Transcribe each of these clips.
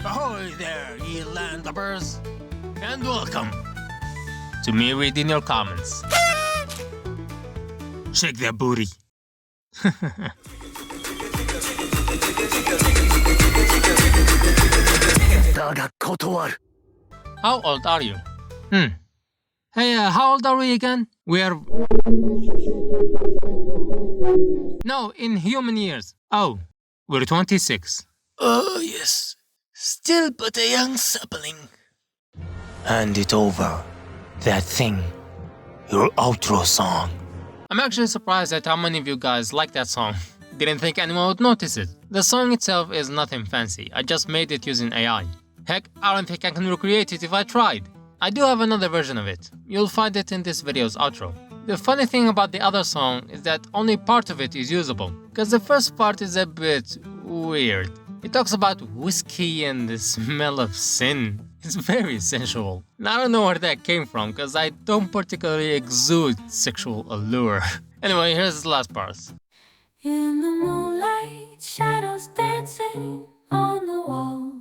Ahoy there, ye landlubbers, and welcome to me reading your comments. Shake that booty. How old are you? Hey, how old are we again? We're... No, in human years. Oh, we're 26. Oh, yes. Still but a young sapling. Hand it over. That thing. Your outro song. I'm actually surprised at how many of you guys like that song. Didn't think anyone would notice it. The song itself is nothing fancy. I just made it using AI. Heck, I don't think I can recreate it if I tried. I do have another version of it. You'll find it in this video's outro. The funny thing about the other song is that only part of it is usable, because the first part is a bit weird. It talks about whiskey and the smell of sin. It's very sensual. And I don't know where that came from, because I don't particularly exude sexual allure. Anyway, here's the last part. In the moonlight, shadows dancing on the wall.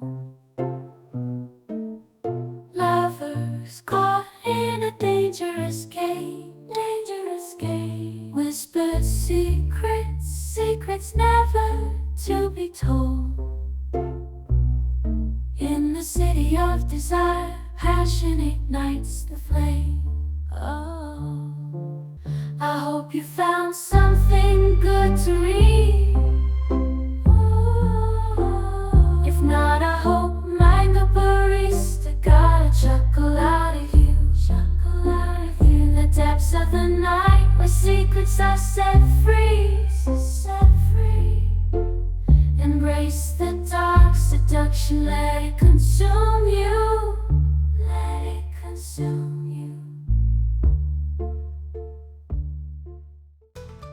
Lovers caught in a dangerous game, dangerous game. Whispered secrets, secrets never to be told. In the city of desire, passion ignites the flame. Oh, I hope you found something good to read. Ooh, if not, I hope Manga Barista got a chuckle out of you. Chuckle out of you. In the depths of the night, where secrets are set free. Set free. Embrace the dark seduction, let it consume you. Let it consume you.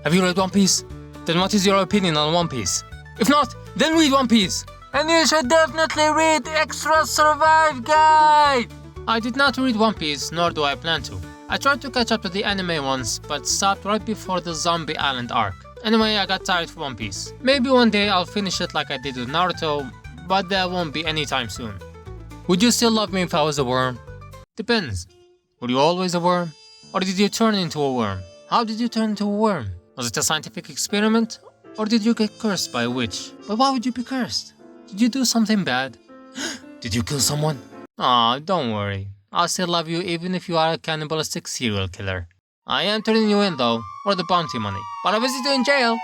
Have you read One Piece? Then what is your opinion on One Piece? If not, then read One Piece! And you should definitely read Extra Survive Guide! I did not read One Piece, nor do I plan to. I tried to catch up to the anime once, but stopped right before the Zombie Island arc. Anyway, I got tired of One Piece. Maybe one day I'll finish it like I did with Naruto, but that won't be anytime soon. Would you still love me if I was a worm? Depends. Were you always a worm? Or did you turn into a worm? How did you turn into a worm? Was it a scientific experiment? Or did you get cursed by a witch? But why would you be cursed? Did you do something bad? Did you kill someone? Aw, don't worry. I'll still love you even if you are a cannibalistic serial killer. I am turning you in though, for the bounty money. But I'll visit you in jail!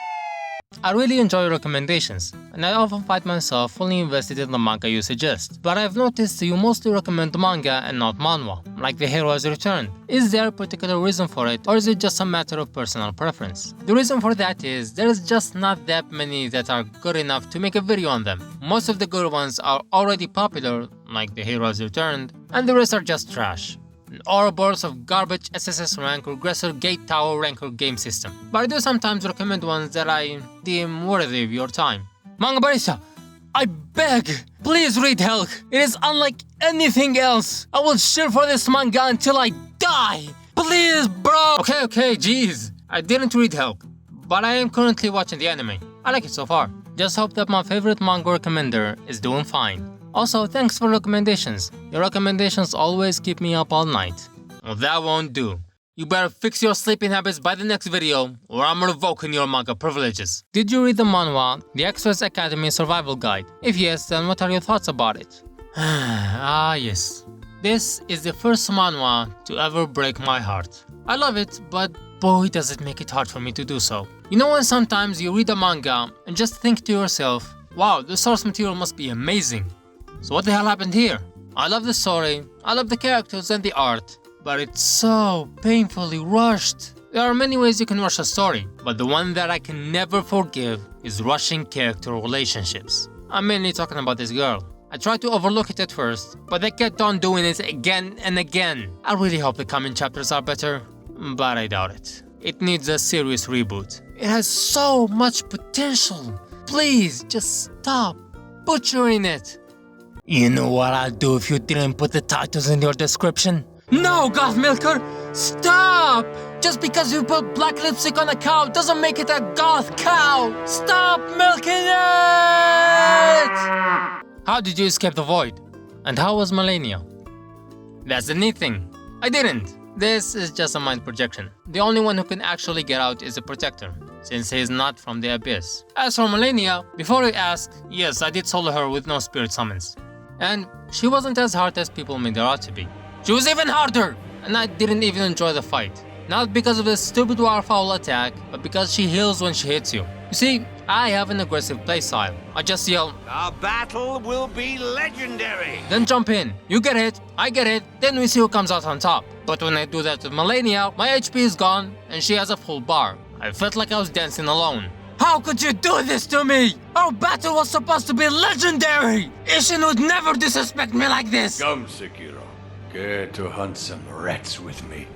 I really enjoy your recommendations, and I often find myself fully invested in the manga you suggest. But I've noticed you mostly recommend manga and not manhwa, like The Hero Has Returned. Is there a particular reason for it, or is it just a matter of personal preference? The reason for that is, there is just not that many that are good enough to make a video on them. Most of the good ones are already popular, like The Hero Has Returned, and the rest are just trash. Ouroboros of garbage SSS rank regressor gate tower ranker game system. But I do sometimes recommend ones that I deem worthy of your time. Manga Barista, I beg, please read Helk. It is unlike anything else. I will cheer for this manga until I die. Please, bro. Okay, jeez. I didn't read Helk, but I am currently watching the anime. I like it so far. Just hope that my favorite manga recommender is doing fine. Also, thanks for recommendations. Your recommendations always keep me up all night. Well, that won't do. You better fix your sleeping habits by the next video, or I'm revoking your manga privileges. Did you read the manhwa, The Express Academy Survival Guide? If yes, then what are your thoughts about it? Ah, yes. This is the first manhwa to ever break my heart. I love it, but boy does it make it hard for me to do so. You know when sometimes you read a manga and just think to yourself, wow, the source material must be amazing. So what the hell happened here? I love the story, I love the characters and the art, but it's so painfully rushed. There are many ways you can rush a story, but the one that I can never forgive is rushing character relationships. I'm mainly talking about this girl. I tried to overlook it at first, but they kept on doing it again and again. I really hope the coming chapters are better, but I doubt it. It needs a serious reboot. It has so much potential. Please, just stop butchering it. You know what I'd do if you didn't put the titles in your description? No, Goth Milker! Stop! Just because you put black lipstick on a cow doesn't make it a goth cow! Stop milking it! How did you escape the void? And how was Millennia? That's the neat thing. I didn't. This is just a mind projection. The only one who can actually get out is the Protector, since he is not from the Abyss. As for Millennia, before you ask, yes, I did solo her with no spirit summons. And she wasn't as hard as people made her out to be. She was even harder! And I didn't even enjoy the fight. Not because of the stupid Warfowl attack, but because she heals when she hits you. You see, I have an aggressive playstyle. I just yell, Our battle will be legendary! then jump in. You get hit, I get hit, then we see who comes out on top. But when I do that with Millennia, my HP is gone and she has a full bar. I felt like I was dancing alone. How could you do this to me? Our battle was supposed to be legendary! Ishin would never disrespect me like this! Come, Sekiro. Care to hunt some rats with me?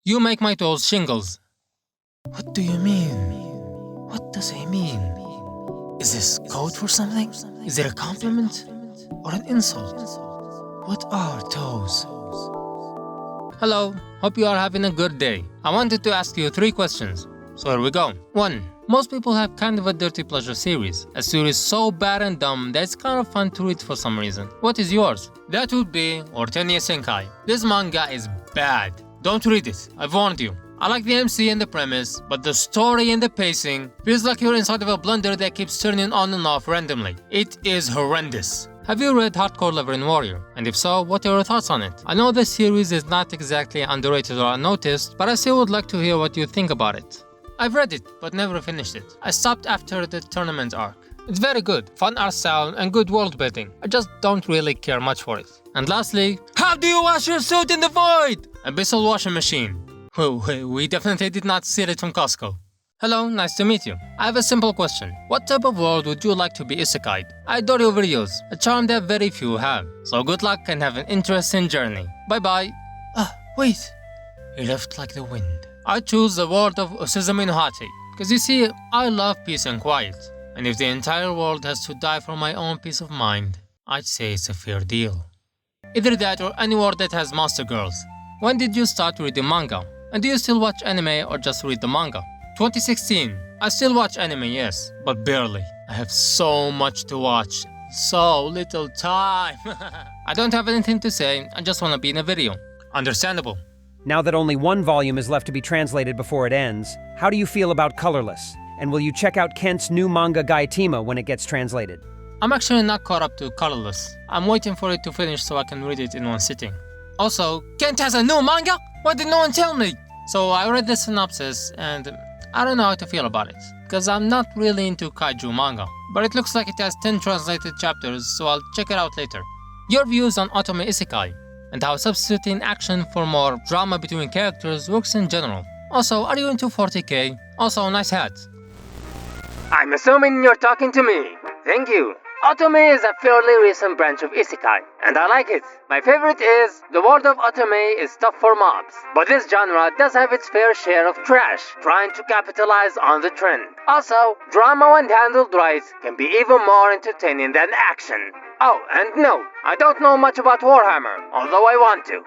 You make my toes shingles. What do you mean? What does he mean? Is this code for something? Is it a compliment? Or an insult? What are toes? Hello, hope you are having a good day. I wanted to ask you 3 questions. So here we go. 1. Most people have kind of a dirty pleasure series. A series so bad and dumb that it's kind of fun to read for some reason. What is yours? That would be Ortenia Senkai. This manga is bad. Don't read it, I've warned you. I like the MC and the premise, but the story and the pacing feels like you're inside of a blender that keeps turning on and off randomly. It is horrendous. Have you read Hardcore Lover and Warrior? And if so, what are your thoughts on it? I know the series is not exactly underrated or unnoticed, but I still would like to hear what you think about it. I've read it, but never finished it. I stopped after the tournament arc. It's very good, fun art style and good world building. I just don't really care much for it. And lastly, how do you wash your suit in the void? Abyssal washing machine. We definitely did not steal it from Costco. Hello, nice to meet you. I have a simple question. What type of world would you like to be isekai'd? I adore your videos, a charm that very few have. So good luck and have an interesting journey. Bye bye. Wait. He left like the wind. I choose the world of Osizumi no Hati. Because you see, I love peace and quiet. And if the entire world has to die for my own peace of mind, I'd say it's a fair deal. Either that or any world that has monster girls. When did you start reading manga? And do you still watch anime or just read the manga? 2016. I still watch anime, yes, but barely. I have so much to watch. So little time. I don't have anything to say, I just want to be in a video. Understandable. Now that only one volume is left to be translated before it ends, how do you feel about Colorless? And will you check out Kent's new manga Gaetima when it gets translated? I'm actually not caught up to Colorless. I'm waiting for it to finish so I can read it in one sitting. Also, Kent has a new manga? Why did no one tell me? So I read the synopsis and I don't know how to feel about it, because I'm not really into kaiju manga, but it looks like it has 10 translated chapters, so I'll check it out later. Your views on otome isekai, and how substituting action for more drama between characters works in general. Also, are you into 40k? Also, nice hat. I'm assuming you're talking to me. Thank you. Otome is a fairly recent branch of isekai, and I like it. My favorite is, the world of otome is tough for mobs, but this genre does have its fair share of trash, trying to capitalize on the trend. Also, drama when handled right can be even more entertaining than action. Oh, and no, I don't know much about Warhammer, although I want to.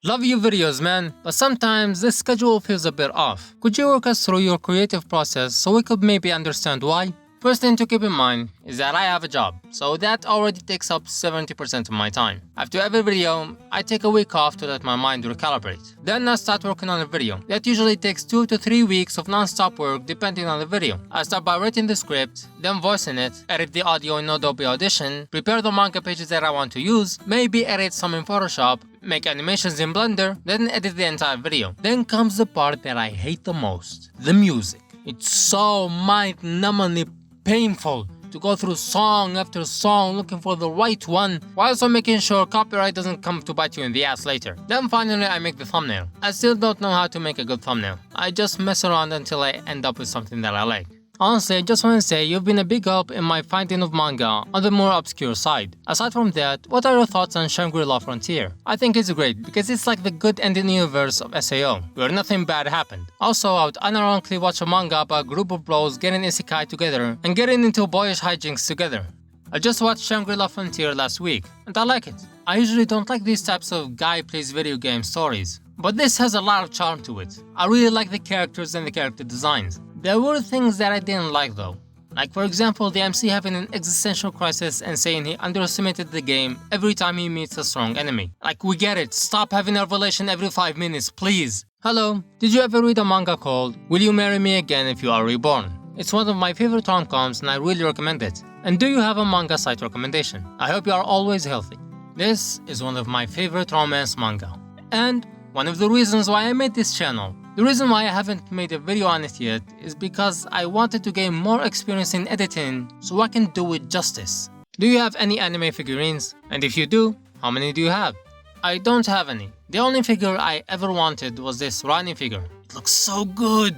Love your videos, man, but sometimes this schedule feels a bit off. Could you walk us through your creative process so we could maybe understand why? First thing to keep in mind is that I have a job, so that already takes up 70% of my time. After every video, I take a week off to let my mind recalibrate. Then I start working on a video. That usually takes 2 to 3 weeks of non-stop work depending on the video. I start by writing the script, then voicing it, edit the audio in Adobe Audition, prepare the manga pages that I want to use, maybe edit some in Photoshop, make animations in Blender, then edit the entire video. Then comes the part that I hate the most, the music. It's so mind-numbingly painful to go through song after song looking for the right one, while also making sure copyright doesn't come to bite you in the ass later. Then finally I make the thumbnail. I still don't know how to make a good thumbnail. I just mess around until I end up with something that I like. Honestly, I just want to say you've been a big help in my finding of manga on the more obscure side. Aside from that, what are your thoughts on Shangri-La Frontier? I think it's great because it's like the good ending universe of SAO, where nothing bad happened. Also, I would unironically watch a manga about a group of bros getting isekai together and getting into boyish hijinks together. I just watched Shangri-La Frontier last week, and I like it. I usually don't like these types of guy plays video game stories, but this has a lot of charm to it. I really like the characters and the character designs. There were things that I didn't like though, Like for example, the MC having an existential crisis and saying he underestimated the game every time he meets a strong enemy. Like, we get it, stop having a revelation every 5 minutes, please. Hello, did you ever read a manga called Will You Marry Me Again If You Are Reborn? It's one of my favorite rom-coms and I really recommend it. And do you have a manga site recommendation? I hope you are always healthy. This is one of my favorite romance manga. And one of the reasons why I made this channel. The reason why I haven't made a video on it yet is because I wanted to gain more experience in editing so I can do it justice. Do you have any anime figurines? And if you do, how many do you have? I don't have any. The only figure I ever wanted was this Rani figure. It looks so good!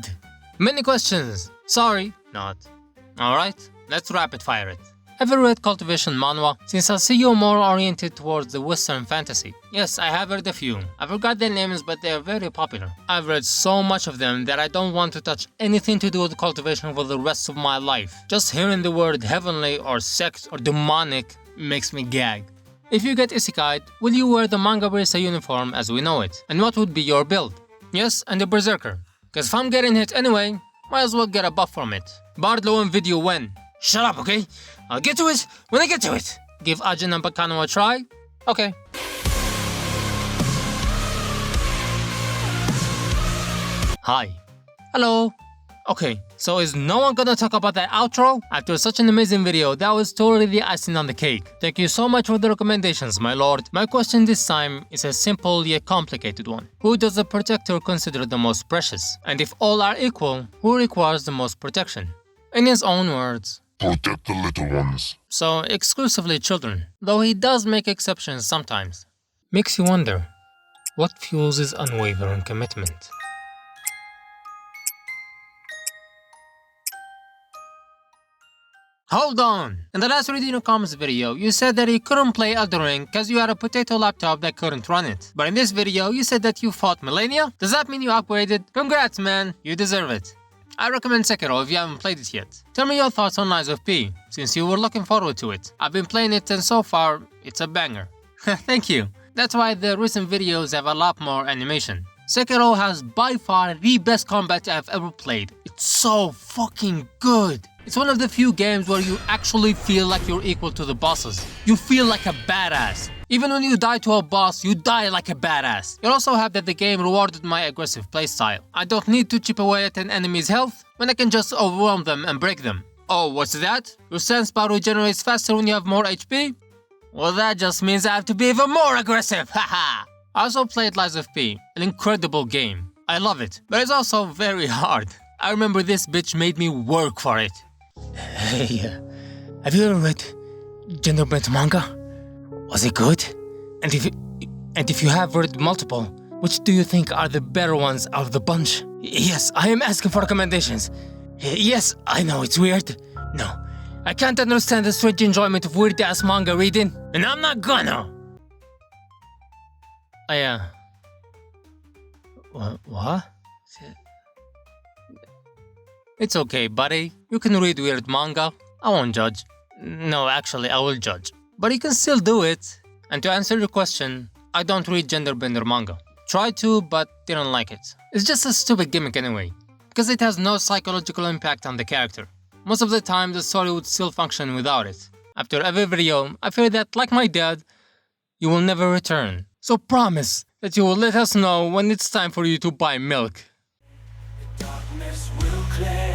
Many questions. Sorry, not. Alright, let's rapid fire it. Ever read Cultivation manhwa? Since I see you more oriented towards the Western fantasy. Yes, I have read a few. I forgot their names, but they are very popular. I've read so much of them that I don't want to touch anything to do with cultivation for the rest of my life. Just hearing the word heavenly or sex or demonic makes me gag. If you get isekai'd, will you wear the Manga Barista uniform as we know it? And what would be your build? Yes, and the Berserker. Cause if I'm getting hit anyway, might as well get a buff from it. Bardlow and video when? Shut up, okay? I'll get to it when I get to it. Give Ajin and Bakano a try? Okay. Hi. Hello. Okay, so is no one gonna talk about that outro? After such an amazing video, that was totally the icing on the cake. Thank you so much for the recommendations, my lord. My question this time is a simple yet complicated one. Who does the protector consider the most precious? And if all are equal, who requires the most protection? In his own words, protect the little ones. So exclusively children, though he does make exceptions sometimes. Makes you wonder, what fuels his unwavering commitment? Hold on! In the last Reading Your Comments video, you said that you couldn't play Elden Ring cause you had a potato laptop that couldn't run it. But in this video, you said that you fought Millennia? Does that mean you upgraded? Congrats, man! You deserve it. I recommend Sekiro if you haven't played it yet. Tell me your thoughts on Lies of P, since you were looking forward to it. I've been playing it and so far, it's a banger. Thank you. That's why the recent videos have a lot more animation. Sekiro has by far the best combat I've ever played. It's so fucking good. It's one of the few games where you actually feel like you're equal to the bosses. You feel like a badass. Even when you die to a boss, you die like a badass. You'll also have that the game rewarded my aggressive playstyle. I don't need to chip away at an enemy's health when I can just overwhelm them and break them. Oh, what's that? Your sense bar regenerates faster when you have more HP? Well, that just means I have to be even more aggressive, haha! I also played Lies of P, an incredible game. I love it, but it's also very hard. I remember this bitch made me work for it. Hey, have you ever read gender-bent manga? Was it good? And if you have read multiple, which do you think are the better ones out of the bunch? Yes, I am asking for recommendations. Yes, I know it's weird. No, I can't understand the strange enjoyment of weird-ass manga reading, and I'm not gonna. What? It's okay, buddy. You can read weird manga. I won't judge. No, actually, I will judge. But you can still do it. And to answer your question, I don't read gender-bender manga. Tried to, but didn't like it. It's just a stupid gimmick anyway, because it has no psychological impact on the character. Most of the time, the story would still function without it. After every video, I fear that, like my dad, you will never return. So promise that you will let us know when it's time for you to buy milk. Darkness will clear.